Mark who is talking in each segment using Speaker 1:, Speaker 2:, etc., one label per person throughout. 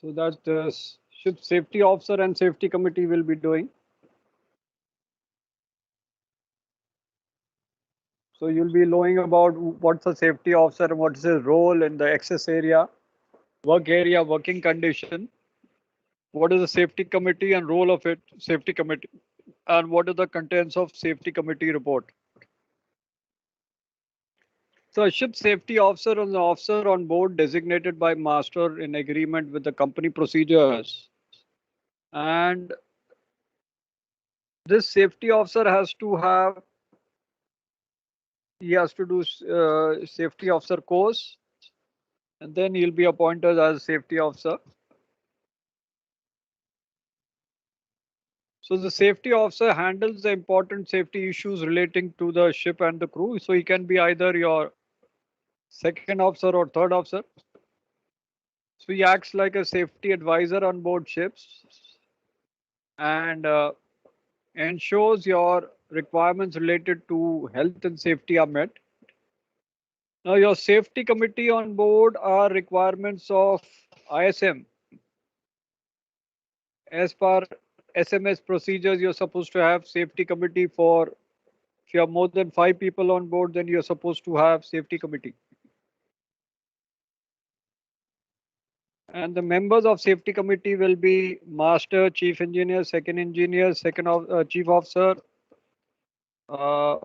Speaker 1: So that the ship safety officer and safety committee will be doing. So you'll be knowing about what's the safety officer and what is his role in the access area, work area, working condition. What is the safety committee and role of it, safety committee, and what are the contents of safety committee report. So a ship safety officer is an officer on board designated by master in agreement with the company procedures. And this safety officer has to have, he has to do safety officer course, and then he'll be appointed as safety officer. So the safety officer handles the important safety issues relating to the ship and the crew. So he can be either your second officer or third officer. So he acts like a safety advisor on board ships and ensures your requirements related to health and safety are met. Now your safety committee on board are requirements of ISM. As per SMS procedures, you're supposed to have safety committee for, if you have more than 5 people on board, then you're supposed to have safety committee. And the members of safety committee will be master, chief engineer, second chief officer, uh,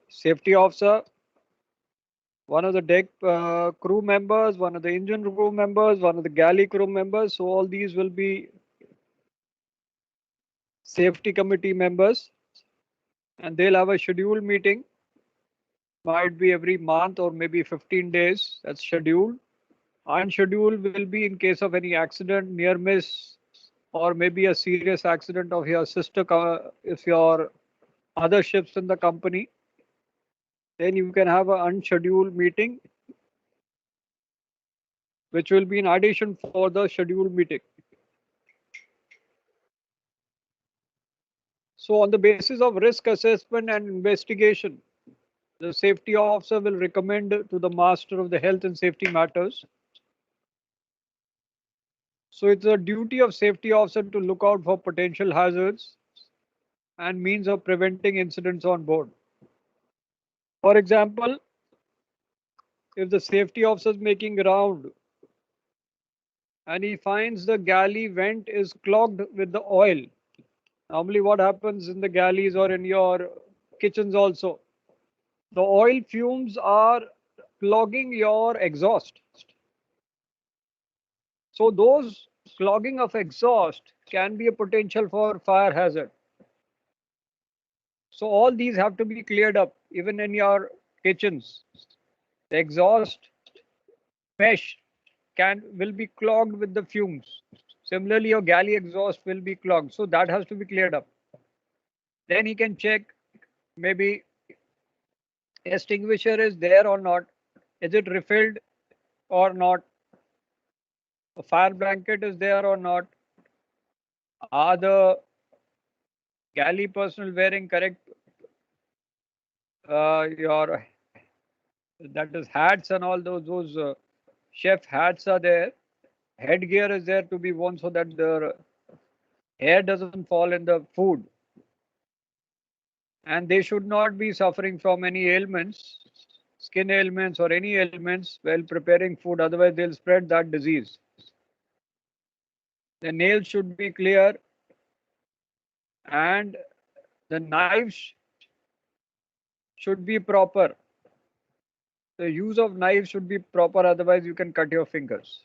Speaker 1: safety officer, one of the deck crew members, one of the engine crew members, one of the galley crew members. So all these will be safety committee members, and they'll have a scheduled meeting. Might be every month or maybe 15 days. That's scheduled. Unscheduled will be in case of any accident, near miss, or maybe a serious accident of your sister, if your other ships in the company. Then you can have an unscheduled meeting, which will be in addition for the scheduled meeting. So on the basis of risk assessment and investigation, the safety officer will recommend to the master of the health and safety matters. So it's a duty of safety officer to look out for potential hazards and means of preventing incidents on board. For example, if the safety officer is making round and he finds the galley vent is clogged with the oil. Normally what happens in the galleys or in your kitchens also, the oil fumes are clogging your exhaust. So those clogging of exhaust can be a potential for fire hazard. So all these have to be cleared up, even in your kitchens. The exhaust mesh will be clogged with the fumes. Similarly, your galley exhaust will be clogged. So that has to be cleared up. Then he can check maybe extinguisher is there or not. Is it refilled or not? A fire blanket is there or not? Are the galley personnel wearing correct your that is hats and all those chef hats are there. Headgear is there to be worn so that the hair doesn't fall in the food. And they should not be suffering from any ailments, skin ailments or any ailments while preparing food, otherwise they'll spread that disease. The nails should be clear and the knives should be proper. The use of knives should be proper, otherwise you can cut your fingers.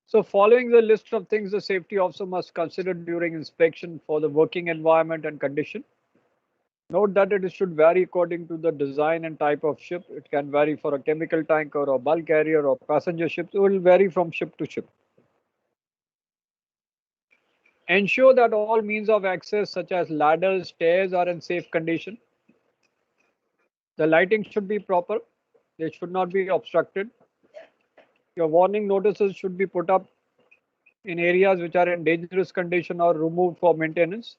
Speaker 1: So following the list of things the safety officer must consider during inspection for the working environment and condition. Note that it should vary according to the design and type of ship. It can vary for a chemical tanker or bulk carrier or passenger ships. It will vary from ship to ship. Ensure that all means of access such as ladders, stairs are in safe condition. The lighting should be proper. They should not be obstructed. Your warning notices should be put up in areas which are in dangerous condition or removed for maintenance.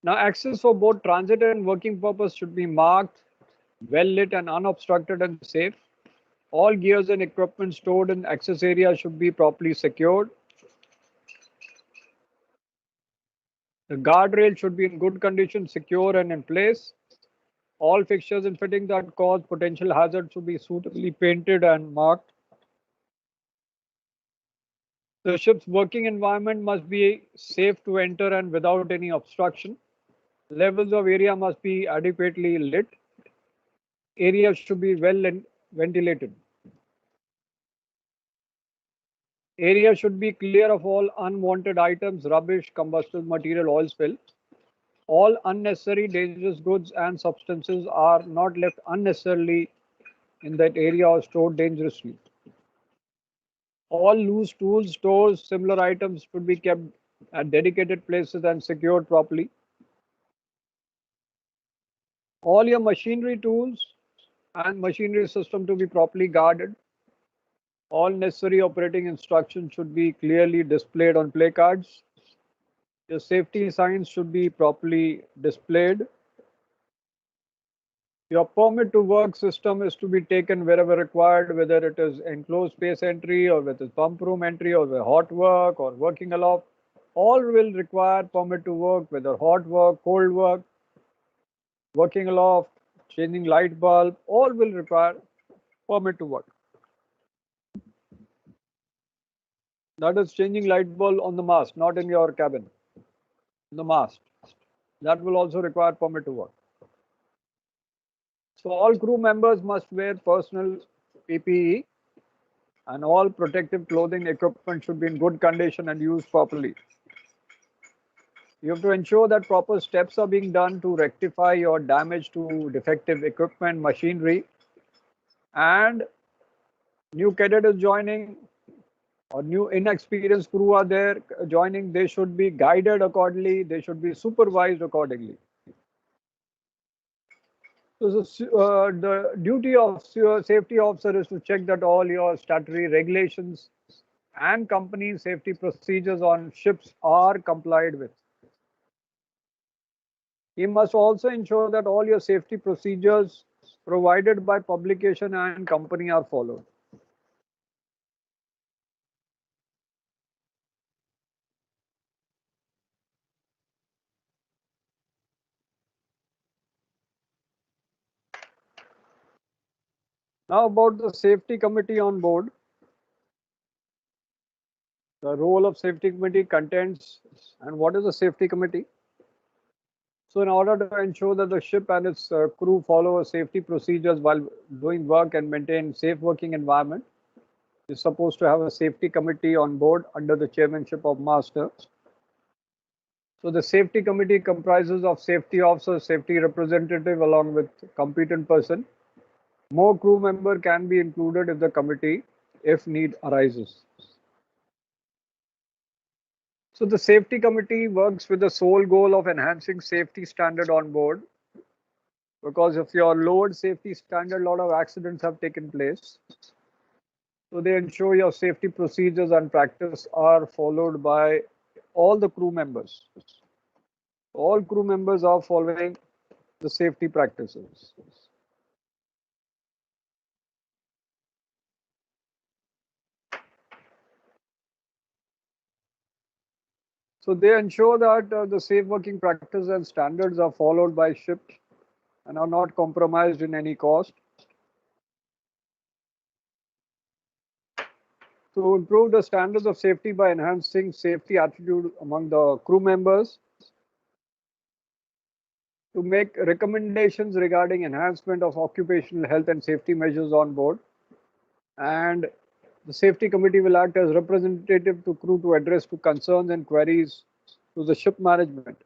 Speaker 1: Now access for both transit and working purpose should be marked well lit and unobstructed and safe. All gears and equipment stored in access area should be properly secured. The guardrail should be in good condition, secure and in place. All fixtures and fittings that cause potential hazards should be suitably painted and marked. The ship's working environment must be safe to enter and without any obstruction. Levels of area must be adequately lit. Areas should be well ventilated. Area should be clear of all unwanted items, rubbish, combustible material, oil spill. All unnecessary dangerous goods and substances are not left unnecessarily in that area or stored dangerously. All loose tools, stores, similar items should be kept at dedicated places and secured properly. All your machinery tools and machinery system to be properly guarded. All necessary operating instructions should be clearly displayed on placards. Your safety signs should be properly displayed. Your permit to work system is to be taken wherever required, whether it is enclosed space entry or whether it's pump room entry or the hot work or working aloft. All will require permit to work, whether hot work, cold work, working aloft, changing light bulb, all will require permit to work. That is changing light bulb on the mast, not in your cabin. The mast. That will also require permit to work. So all crew members must wear personal PPE and all protective clothing equipment should be in good condition and used properly. You have to ensure that proper steps are being done to rectify your damage to defective equipment, machinery, and new cadet is joining or new inexperienced crew are there joining. They should be guided accordingly. They should be supervised accordingly. So the duty of your safety officer is to check that all your statutory regulations and company safety procedures on ships are complied with. He must also ensure that all your safety procedures provided by publication and company are followed. Now about the safety committee on board. The role of safety committee contents and what is a safety committee? So in order to ensure that the ship and its crew follow safety procedures while doing work and maintain safe working environment, is supposed to have a safety committee on board under the chairmanship of master. So the safety committee comprises of safety officer, safety representative along with competent person. More crew member can be included in the committee if need arises. So the safety committee works with the sole goal of enhancing safety standard on board, because if your lowered safety standard, a lot of accidents have taken place. So they ensure your safety procedures and practice are followed by all the crew members. All crew members are following the safety practices. So they ensure that the safe working practices and standards are followed by ships and are not compromised in any cost. To improve the standards of safety by enhancing safety attitude among the crew members, to make recommendations regarding enhancement of occupational health and safety measures on board, and the safety committee will act as representative to crew to address to concerns and queries to the ship management.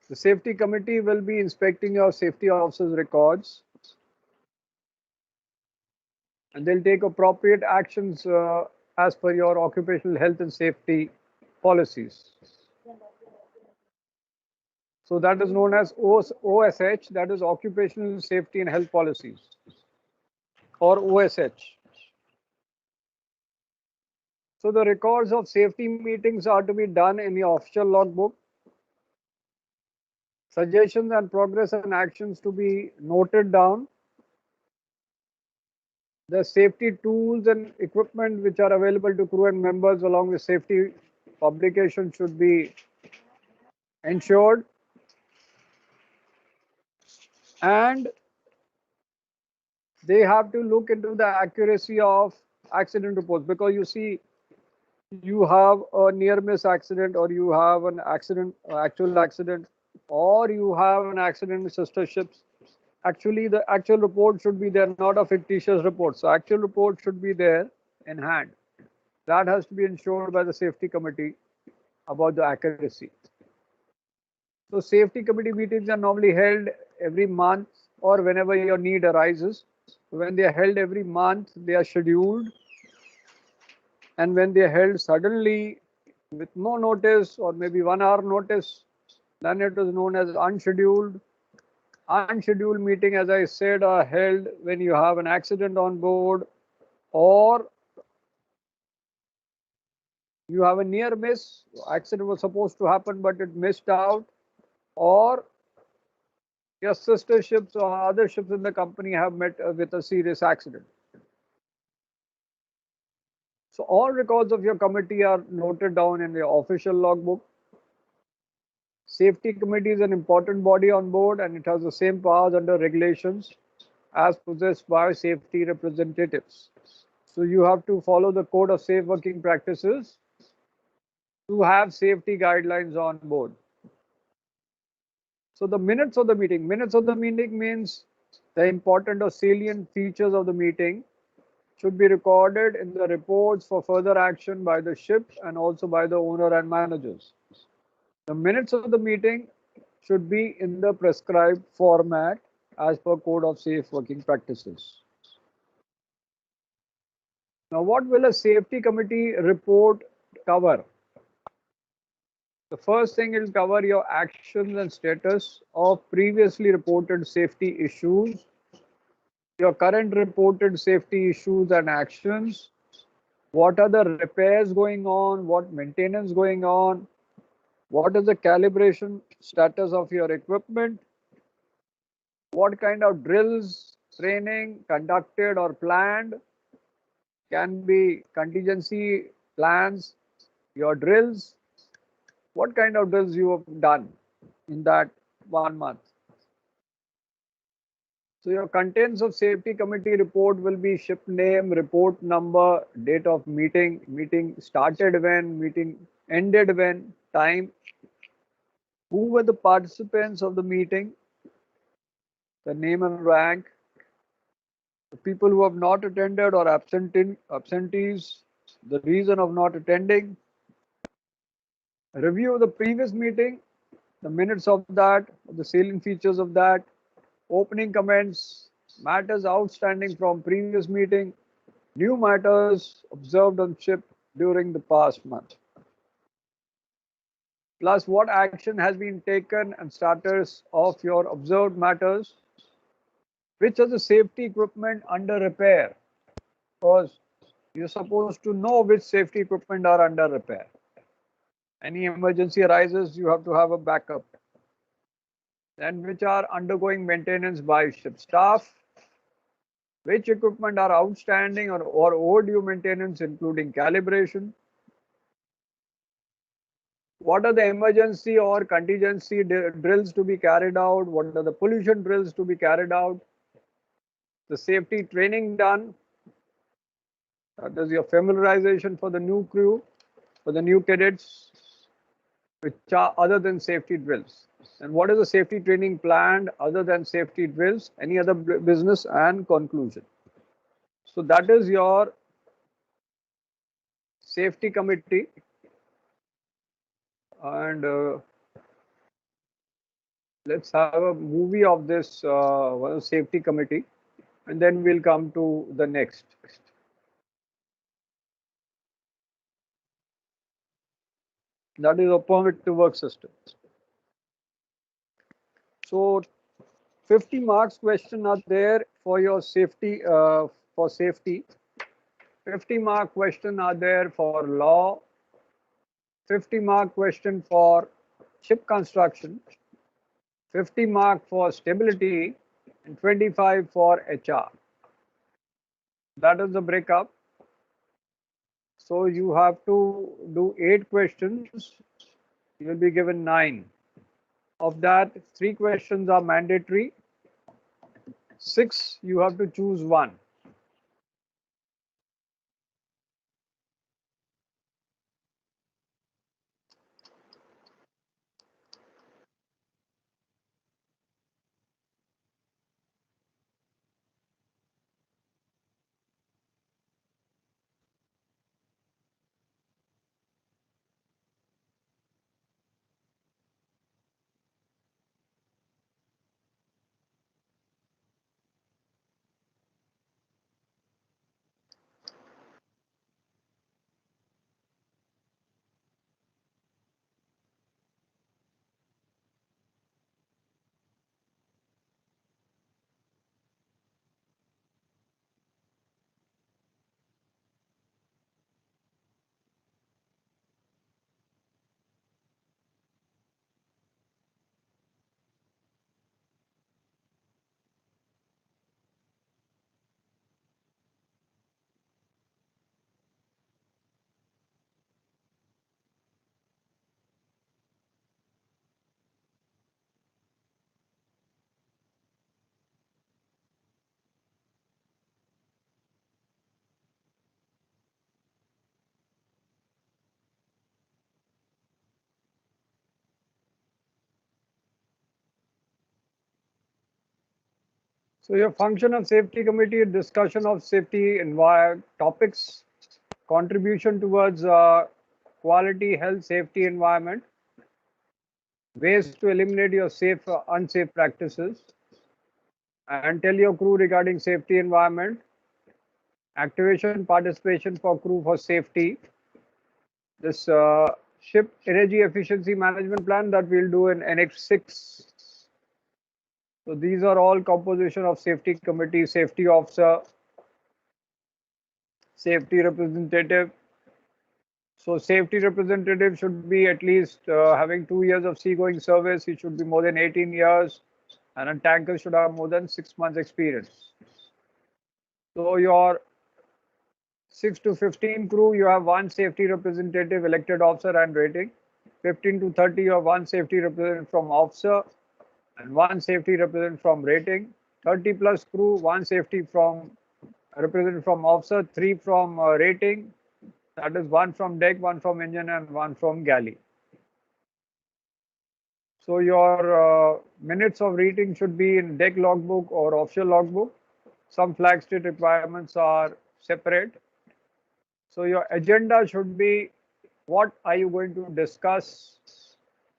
Speaker 1: The safety committee will be inspecting your safety officers' records and they'll take appropriate actions as per your occupational health and safety policies. So that is known as OSH, that is Occupational Safety and Health Policies, or OSH. So the records of safety meetings are to be done in the official logbook. Suggestions and progress and actions to be noted down. The safety tools and equipment which are available to crew and members along with safety publication should be ensured. And they have to look into the accuracy of accident reports, because you see, you have a near miss accident, or you have an accident, actual accident, or you have an accident with sister ships. Actually, the actual report should be there, not a fictitious report. So actual report should be there in hand. That has to be ensured by the safety committee about the accuracy. So safety committee meetings are normally held every month or whenever your need arises. When they are held every month, they are scheduled. And when they are held suddenly with no notice or maybe 1 hour notice, then it is known as unscheduled. Unscheduled meeting, as I said, are held when you have an accident on board, or you have a near miss. Accident was supposed to happen, but it missed out, or your sister ships or other ships in the company have met with a serious accident. So all records of your committee are noted down in the official logbook. Safety committee is an important body on board, and it has the same powers under regulations as possessed by safety representatives. So you have to follow the code of safe working practices to have safety guidelines on board. So the minutes of the meeting. Minutes of the meeting means the important or salient features of the meeting should be recorded in the reports for further action by the ship and also by the owner and managers. The minutes of the meeting should be in the prescribed format as per Code of Safe Working Practices. Now, what will a safety committee report cover? The first thing will cover your actions and status of previously reported safety issues, your current reported safety issues and actions, what are the repairs going on, what maintenance going on, what is the calibration status of your equipment, what kind of drills, training conducted or planned, can be contingency plans, your drills, what kind of drills you have done in that 1 month. So your contents of safety committee report will be ship name, report number, date of meeting, meeting started when, meeting ended when, time, who were the participants of the meeting, the name and rank, the people who have not attended or absentees, the reason of not attending, review of the previous meeting, the minutes of that, the salient features of that, opening comments, matters outstanding from previous meeting, new matters observed on ship during the past month, plus what action has been taken and status of your observed matters, which are the safety equipment under repair, because you're supposed to know which safety equipment are under repair. Any emergency arises, you have to have a backup. And which are undergoing maintenance by ship staff, which equipment are outstanding or overdue maintenance, including calibration. What are the emergency or contingency drills to be carried out? What are the pollution drills to be carried out? The safety training done. That is your familiarization for the new crew, for the new cadets, which are other than safety drills. And what is the safety training planned other than safety drills? Any other business, and conclusion. So that is your safety committee. And let's have a movie of this safety committee, and then we'll come to the next. That is a permit to work system. So 50 marks question are there for your safety, for safety. 50-mark question are there for law. 50-mark question for ship construction. 50 mark for stability, and 25 for HR. That is the breakup. So you have to do 8 questions. You will be given 9. Of that, 3 questions are mandatory. 6, you have to choose one. So your function of safety committee, discussion of safety topics, contribution towards quality, health, safety, environment, ways to eliminate your unsafe practices, and tell your crew regarding safety environment, activation, participation for crew for safety, this ship energy efficiency management plan that we'll do in Annex 6. So these are all composition of safety committee, safety officer, safety representative. So safety representative should be at least having 2 years of seagoing service. He should be more than 18 years, and a tanker should have more than 6 months experience. So your 6 to 15 crew, you have one safety representative, elected officer and rating. 15 to 30, you have one safety representative from officer and one safety representative from rating. 30 plus crew, one safety from representative from officer, 3 from rating. That is 1 from deck, 1 from engine, and 1 from galley. So your minutes of reading should be in deck logbook or offshore logbook. Some flag state requirements are separate. So your agenda should be what are you going to discuss.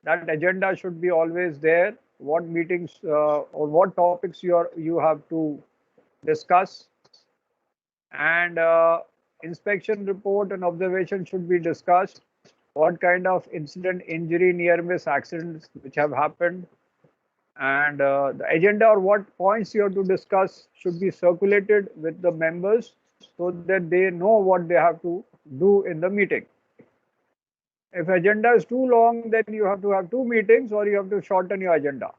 Speaker 1: That agenda should be always there. What meetings or what topics you have to discuss, and inspection report and observation should be discussed. What kind of incident, injury, near miss accidents which have happened, and the agenda or what points you have to discuss should be circulated with the members so that they know what they have to do in the meeting. If agenda is too long, then you have to have 2 meetings or you have to shorten your agenda.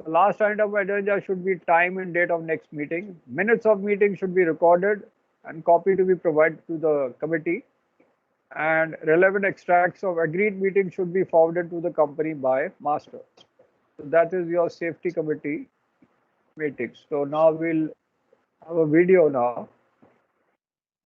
Speaker 1: The last item of agenda should be time and date of next meeting. Minutes of meeting should be recorded and copy to be provided to the committee. And relevant extracts of agreed meeting should be forwarded to the company by master. So that is your safety committee meetings. So now we'll have a video now.